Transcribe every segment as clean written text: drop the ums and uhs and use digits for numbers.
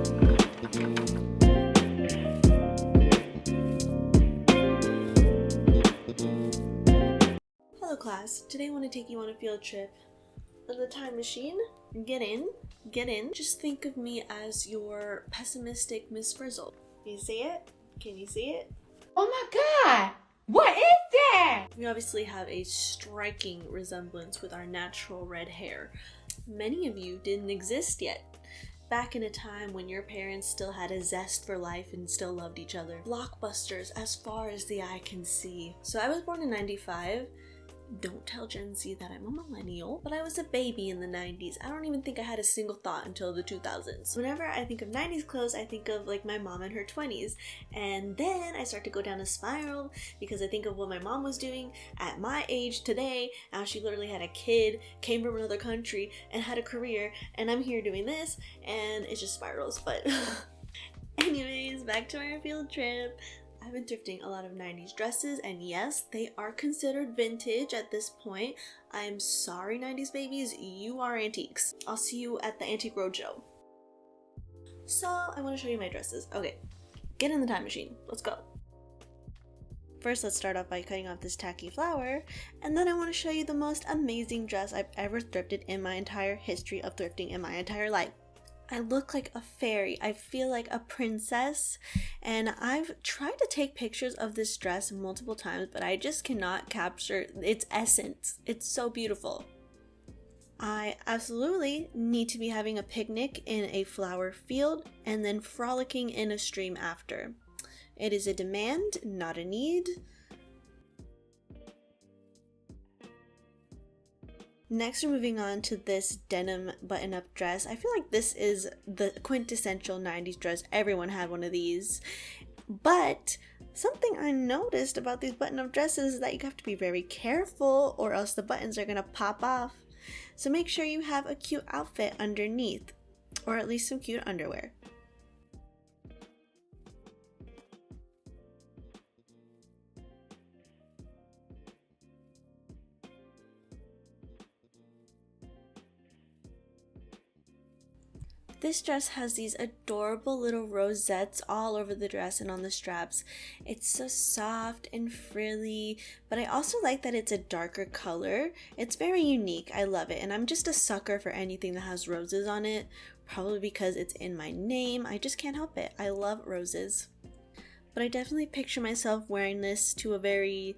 Hello class, today I want to take you on a field trip in the time machine. Get in. Just think of me as your pessimistic Miss Frizzle. Can you see it? Can you see it? Oh my God, what is that? We obviously have a striking resemblance with our natural red hair. Many of you didn't exist yet. Back in a time when your parents still had a zest for life and still loved each other. Blockbusters as far as the eye can see. So I was born in 95. Don't tell Gen Z that I'm a millennial, but I was a baby in the 90s. I don't even think I had a single thought until the 2000s. Whenever I think of 90s clothes, I think of like my mom in her 20s. And then I start to go down a spiral because I think of what my mom was doing at my age today. Now she literally had a kid, came from another country, and had a career, and I'm here doing this, and it just spirals. But anyways, back to our field trip. I've been thrifting a lot of 90s dresses, and yes, they are considered vintage at this point. I'm sorry, 90s babies, you are antiques. I'll see you at the Antique Roadshow. So, I want to show you my dresses. Okay, get in the time machine. Let's go. First, let's start off by cutting off this tacky flower, and then I want to show you the most amazing dress I've ever thrifted in my entire history of thrifting in my entire life. I look like a fairy. I feel like a princess, and I've tried to take pictures of this dress multiple times, but I just cannot capture its essence. It's so beautiful. I absolutely need to be having a picnic in a flower field and then frolicking in a stream after. It is a demand, not a need. Next, we're moving on to this denim button-up dress. I feel like this is the quintessential 90s dress. Everyone had one of these. But something I noticed about these button-up dresses is that you have to be very careful or else the buttons are going to pop off. So make sure you have a cute outfit underneath, or at least some cute underwear. This dress has these adorable little rosettes all over the dress and on the straps. It's so soft and frilly, but I also like that it's a darker color. It's very unique. I love it, and I'm just a sucker for anything that has roses on it, probably because it's in my name. I just can't help it. I love roses. But I definitely picture myself wearing this to a very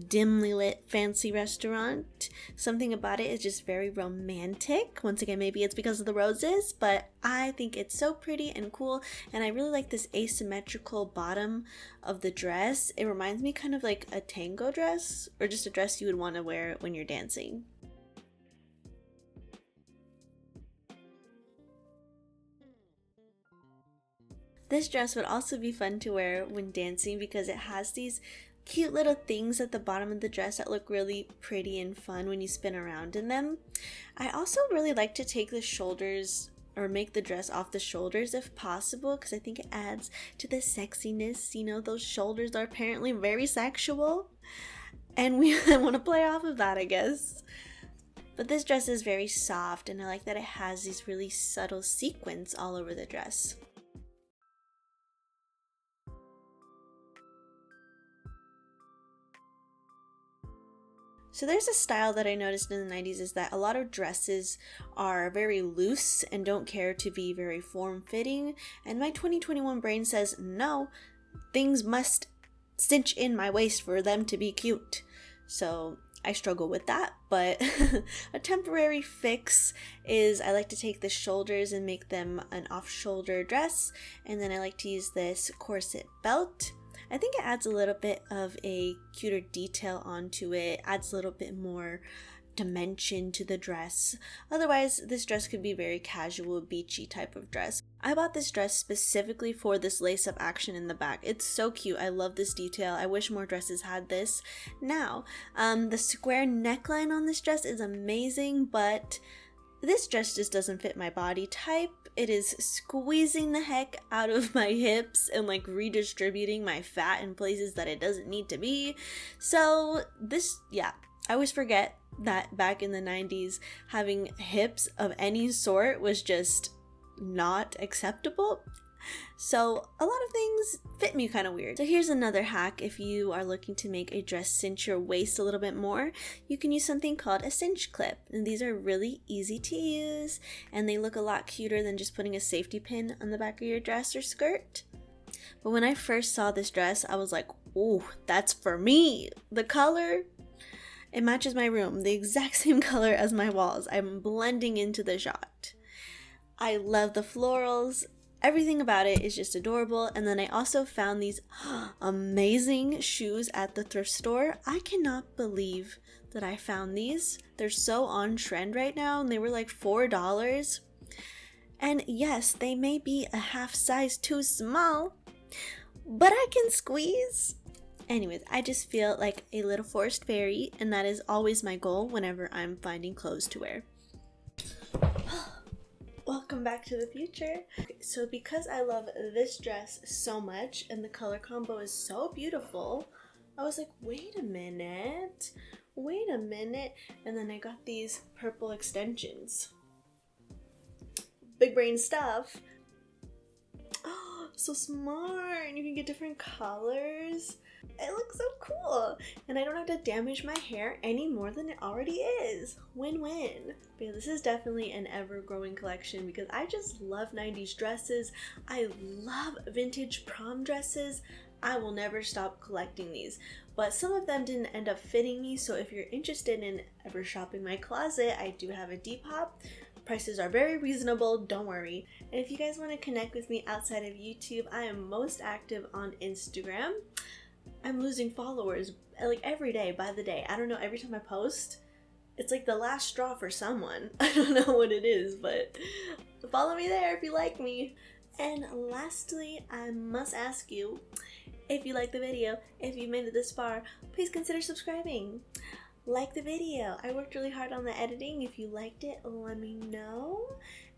dimly lit fancy restaurant. Something about it is just very romantic. Once again, maybe it's because of the roses, but I think it's so pretty and cool, and I really like this asymmetrical bottom of the dress. It reminds me kind of like a tango dress, or just a dress you would want to wear when you're dancing. This dress would also be fun to wear when dancing because it has these cute little things at the bottom of the dress that look really pretty and fun when you spin around in them. I also really like to take the shoulders or make the dress off the shoulders if possible because I think it adds to the sexiness. You know, those shoulders are apparently very sexual, and we want to play off of that, I guess. But this dress is very soft, and I like that it has these really subtle sequins all over the dress. So there's a style that I noticed in the 90s is that a lot of dresses are very loose and don't care to be very form-fitting. And my 2021 brain says, no, things must cinch in my waist for them to be cute. So I struggle with that, but a temporary fix is I like to take the shoulders and make them an off-shoulder dress. And then I like to use this corset belt. I think it adds a little bit of a cuter detail onto it, adds a little bit more dimension to the dress. Otherwise, this dress could be very casual, beachy type of dress. I bought this dress specifically for this lace-up action in the back. It's so cute. I love this detail. I wish more dresses had this. Now, the square neckline on this dress is amazing, but this dress just doesn't fit my body type. It is squeezing the heck out of my hips and like redistributing my fat in places that it doesn't need to be. So this, yeah, I always forget that back in the 90s, having hips of any sort was just not acceptable. So a lot of things fit me kind of weird. So here's another hack. If you are looking to make a dress cinch your waist a little bit more, you can use something called a cinch clip. And these are really easy to use, and they look a lot cuter than just putting a safety pin on the back of your dress or skirt. But when I first saw this dress, I was like, ooh, that's for me. The color, it matches my room, the exact same color as my walls. I'm blending into the shot. I love the florals. Everything about it is just adorable. And then I also found these amazing shoes at the thrift store. I cannot believe that I found these. They're so on trend right now, and they were like $4. And yes, they may be a half size too small, but I can squeeze. Anyways, I just feel like a little forest fairy, and that is always my goal whenever I'm finding clothes to wear. Welcome back to the future. Okay, so because I love this dress so much and the color combo is so beautiful, I was like, wait a minute, and then I got these purple extensions. Big brain stuff. Oh, so smart. You can get different colors. It looks so cool, and I don't have to damage my hair any more than it already is. Win-win. But yeah, this is definitely an ever-growing collection because I just love 90s dresses. I love vintage prom dresses. I will never stop collecting these, but some of them didn't end up fitting me, so if you're interested in ever shopping my closet, I do have a Depop. Prices are very reasonable, don't worry. And if you guys want to connect with me outside of YouTube, I am most active on Instagram. I'm losing followers like every day by the day. I don't know, every time I post, it's like the last straw for someone. I don't know what it is, but follow me there if you like me. And lastly, I must ask you, if you like the video, if you made it this far, please consider subscribing. Like the video. I worked really hard on the editing. If you liked it, let me know.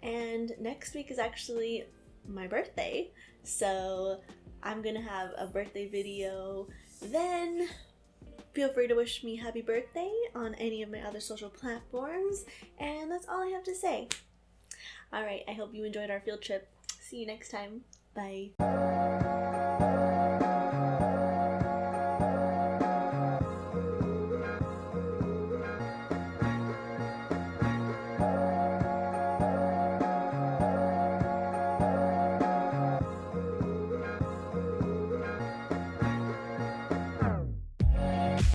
And next week is actually my birthday, so I'm gonna have a birthday video then. Feel free to wish me happy birthday on any of my other social platforms, and that's all I have to say. Alright, I hope you enjoyed our field trip. See you next time. Bye.